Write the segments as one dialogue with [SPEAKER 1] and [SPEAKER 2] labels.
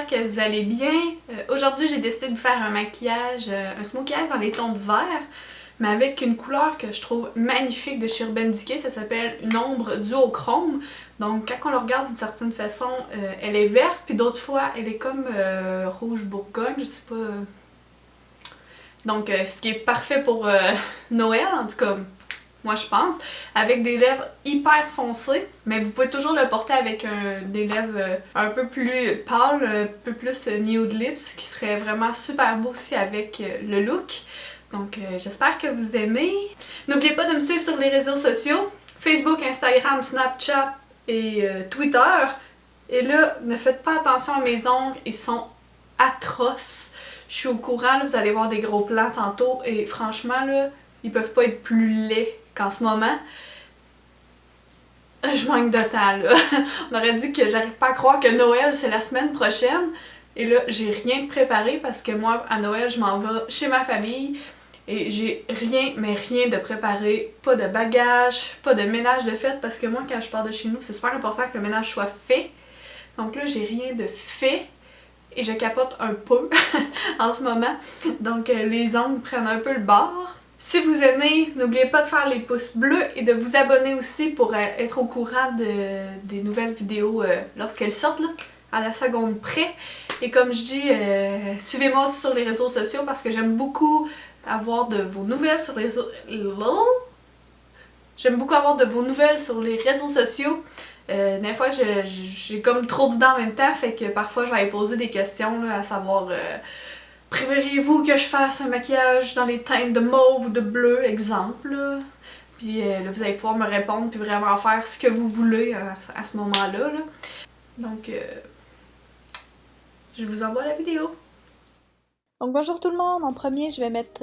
[SPEAKER 1] j'espère que vous allez bien. Aujourd'hui, j'ai décidé de faire un maquillage, un smokey eyes dans les tons de vert, mais avec une couleur que je trouve magnifique de chez Urban Decay. Ça s'appelle une ombre duochrome. Donc, quand on la regarde d'une certaine façon, elle est verte, puis d'autres fois, elle est comme rouge bourgogne, je sais pas. Donc, ce qui est parfait pour Noël, en tout cas. Moi je pense, avec des lèvres hyper foncées, mais vous pouvez toujours le porter avec des lèvres un peu plus pâles, un peu plus nude lips, qui serait vraiment super beau aussi avec le look. Donc j'espère que vous aimez. N'oubliez pas de me suivre sur les réseaux sociaux, Facebook, Instagram, Snapchat et Twitter. Et là, ne faites pas attention à mes ongles, ils sont atroces. Je suis au courant, là, vous allez voir des gros plans tantôt, et franchement là, ils peuvent pas être plus laids qu'en ce moment. Je manque de temps là. On aurait dit que j'arrive pas à croire que Noël c'est la semaine prochaine. Et là, j'ai rien de préparé parce que moi, à Noël, je m'en vais chez ma famille. Et j'ai rien, mais rien de préparé. Pas de bagages, pas de ménage de fait. Parce que moi, quand je pars de chez nous, c'est super important que le ménage soit fait. Donc là, j'ai rien de fait. Et je capote un peu en ce moment. Donc les ongles prennent un peu le bord. Si vous aimez, n'oubliez pas de faire les pouces bleus et de vous abonner aussi pour être au courant des nouvelles vidéos lorsqu'elles sortent, là, à la seconde près. Et comme je dis, suivez-moi aussi sur les réseaux sociaux parce que j'aime beaucoup avoir de vos nouvelles sur les réseaux... J'aime beaucoup avoir de vos nouvelles sur les réseaux sociaux. Des fois, j'ai comme trop d'idées en même temps, fait que parfois, je vais poser des questions, là, à savoir... préférez-vous que je fasse un maquillage dans les teintes de mauve ou de bleu, exemple, là? Puis là, vous allez pouvoir me répondre puis vraiment faire ce que vous voulez à ce moment-là. Là. Donc, je vous envoie la vidéo.
[SPEAKER 2] Donc bonjour tout le monde, en premier je vais mettre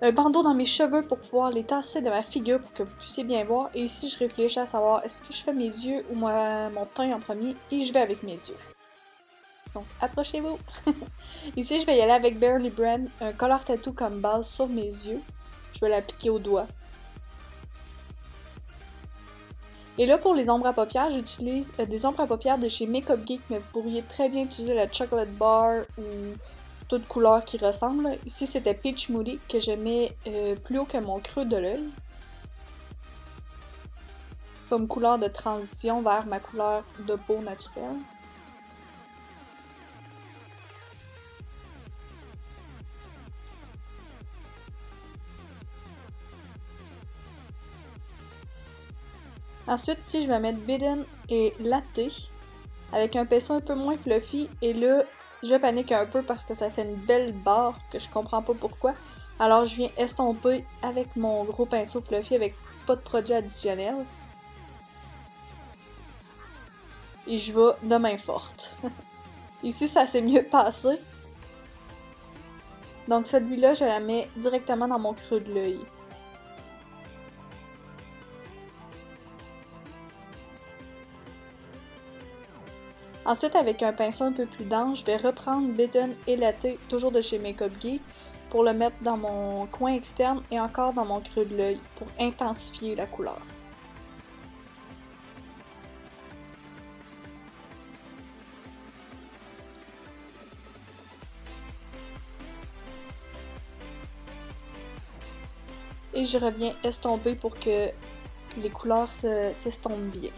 [SPEAKER 2] un bandeau dans mes cheveux pour pouvoir les tasser de ma figure pour que vous puissiez bien voir. Et ici je réfléchis à savoir est-ce que je fais mes yeux ou mon teint en premier et je vais avec mes yeux. Donc approchez-vous! Ici je vais y aller avec Barely Brand, un color tattoo comme base sur mes yeux. Je vais l'appliquer au doigt. Et là pour les ombres à paupières, j'utilise des ombres à paupières de chez Makeup Geek, mais vous pourriez très bien utiliser la Chocolate Bar ou toute couleur qui ressemble. Ici c'était Peach Moody que je mets plus haut que mon creux de l'œil. Comme couleur de transition vers ma couleur de peau naturelle. Ensuite, ici, je vais mettre Bidden et Latte avec un pinceau un peu moins fluffy. Et là, je panique un peu parce que ça fait une belle barre que je comprends pas pourquoi. Alors, je viens estomper avec mon gros pinceau fluffy avec pas de produit additionnel. Et je vais de main forte. Ici, ça s'est mieux passé. Donc, celui-là, je la mets directement dans mon creux de l'œil. Ensuite, avec un pinceau un peu plus dense, je vais reprendre Bitten et Latte, toujours de chez Makeup Geek, pour le mettre dans mon coin externe et encore dans mon creux de l'œil pour intensifier la couleur. Et je reviens estomper pour que les couleurs s'estompent bien.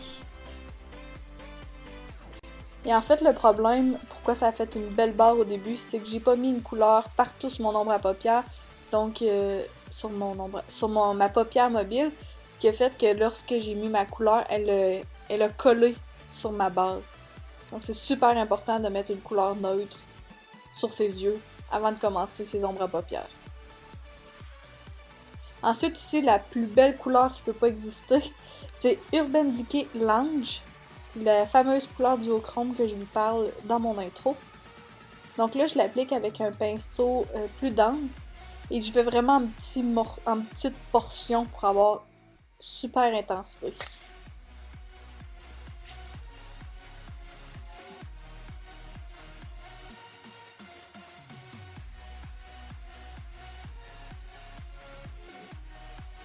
[SPEAKER 2] Et en fait, le problème, pourquoi ça a fait une belle barre au début, c'est que j'ai pas mis une couleur partout sur mon ombre à paupières, donc sur ma paupière mobile, ce qui a fait que lorsque j'ai mis ma couleur, elle a collé sur ma base. Donc c'est super important de mettre une couleur neutre sur ses yeux avant de commencer ses ombres à paupières. Ensuite, ici, la plus belle couleur qui peut pas exister, c'est Urban Decay Lounge. La fameuse couleur duochrome que je vous parle dans mon intro. Donc là, je l'applique avec un pinceau plus dense et je vais vraiment en petites portions pour avoir super intensité.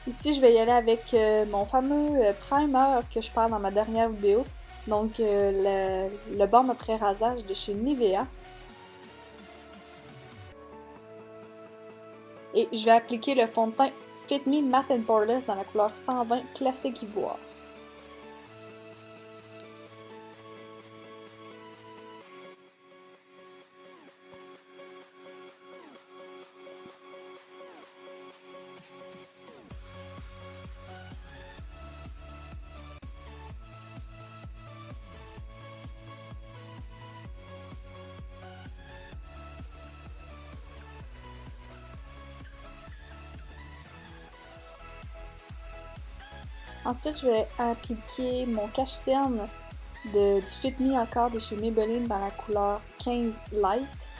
[SPEAKER 2] Ici, je vais y aller avec mon fameux primer que je parle dans ma dernière vidéo. Donc, le baume après rasage de chez Nivea. Et je vais appliquer le fond de teint Fit Me Matte and Poreless dans la couleur 120 Classique Ivoire. Ensuite, je vais appliquer mon cache-cerne du Fit Me encore de chez Maybelline dans la couleur 15 Light,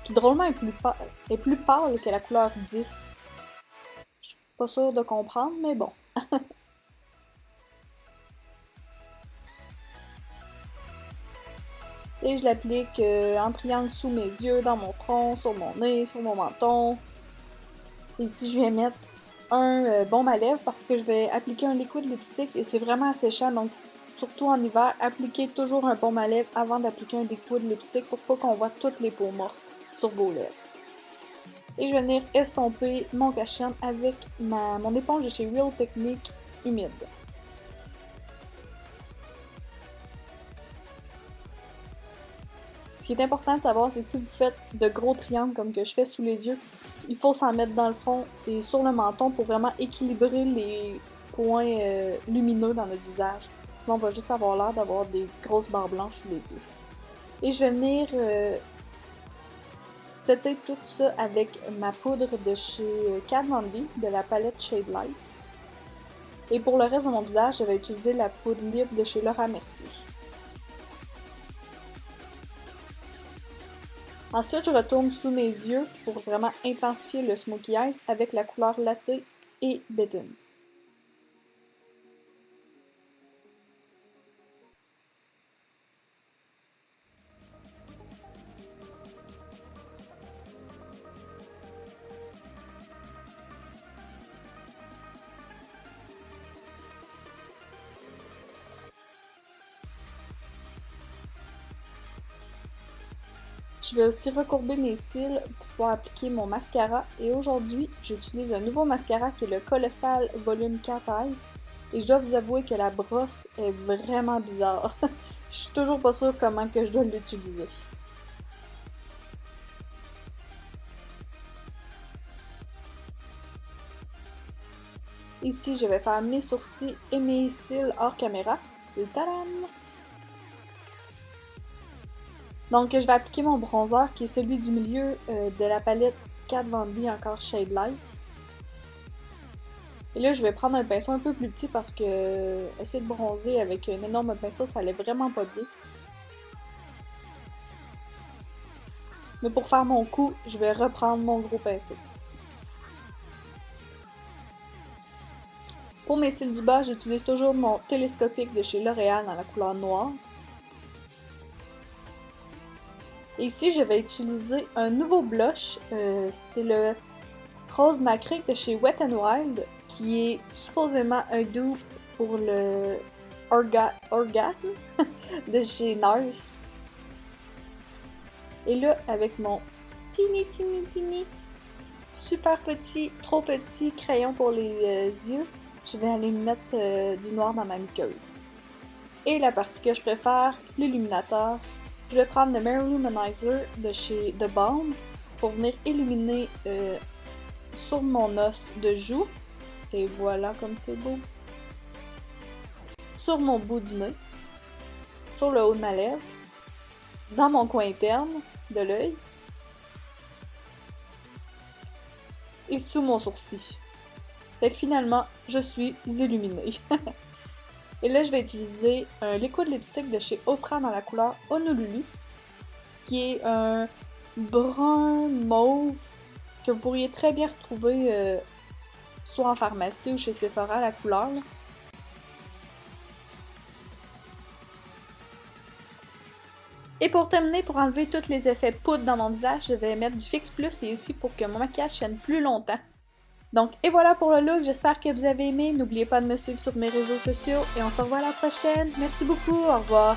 [SPEAKER 2] qui drôlement est plus pâle que la couleur 10. Je suis pas sûre de comprendre, mais bon. Et je l'applique en triangle sous mes yeux, dans mon front, sur mon nez, sur mon menton. Et ici, je vais mettre un baume à lèvres parce que je vais appliquer un liquide lipstick et c'est vraiment asséchant, donc surtout en hiver, appliquez toujours un baume à lèvres avant d'appliquer un liquide lipstick pour pas qu'on voit toutes les peaux mortes sur vos lèvres. Et je vais venir estomper mon cache-cerne avec mon éponge de chez Real Technique humide. Ce qui est important de savoir, c'est que si vous faites de gros triangles comme que je fais sous les yeux, il faut s'en mettre dans le front et sur le menton pour vraiment équilibrer les points lumineux dans notre visage. Sinon, on va juste avoir l'air d'avoir des grosses barres blanches sous les yeux. Et je vais venir setter tout ça avec ma poudre de chez Kat Von D, de la palette Shade Lights. Et pour le reste de mon visage, je vais utiliser la poudre libre de chez Laura Mercier. Ensuite, je retourne sous mes yeux pour vraiment intensifier le smokey eyes avec la couleur latte et Bitten. Je vais aussi recourber mes cils pour pouvoir appliquer mon mascara. Et aujourd'hui, j'utilise un nouveau mascara qui est le Colossal Volume Cat Eyes. Et je dois vous avouer que la brosse est vraiment bizarre. Je suis toujours pas sûre comment que je dois l'utiliser. Ici, je vais faire mes sourcils et mes cils hors caméra. Et tadam! Donc, je vais appliquer mon bronzer qui est celui du milieu de la palette Kat Von D encore Shade Lights. Et là, je vais prendre un pinceau un peu plus petit parce que essayer de bronzer avec un énorme pinceau, ça allait vraiment pas bien. Mais pour faire mon coup, je vais reprendre mon gros pinceau. Pour mes cils du bas, j'utilise toujours mon télescopique de chez L'Oréal dans la couleur noire. Et ici, je vais utiliser un nouveau blush. C'est le Rose Nacré de chez Wet n Wild, qui est supposément un dupe pour le Orgasme de chez NARS. Et là, avec mon teeny, super petit, trop petit crayon pour les yeux, je vais aller mettre du noir dans ma muqueuse. Et la partie que je préfère, l'illuminateur. Je vais prendre le Mary Luminizer de chez The Balm pour venir illuminer sur mon os de joue. Et voilà comme c'est beau. Sur mon bout du nez. Sur le haut de ma lèvre. Dans mon coin interne de l'œil. Et sous mon sourcil. Fait que finalement, je suis illuminée. Et là, je vais utiliser un liquid lipstick de chez Ofra dans la couleur Honolulu, qui est un brun mauve que vous pourriez très bien retrouver soit en pharmacie ou chez Sephora, la couleur. Là. Et pour terminer, pour enlever tous les effets poudre dans mon visage, je vais mettre du Fix Plus et aussi pour que mon maquillage tienne plus longtemps. Donc, et voilà pour le look. J'espère que vous avez aimé. N'oubliez pas de me suivre sur mes réseaux sociaux et on se revoit à la prochaine. Merci beaucoup. Au revoir.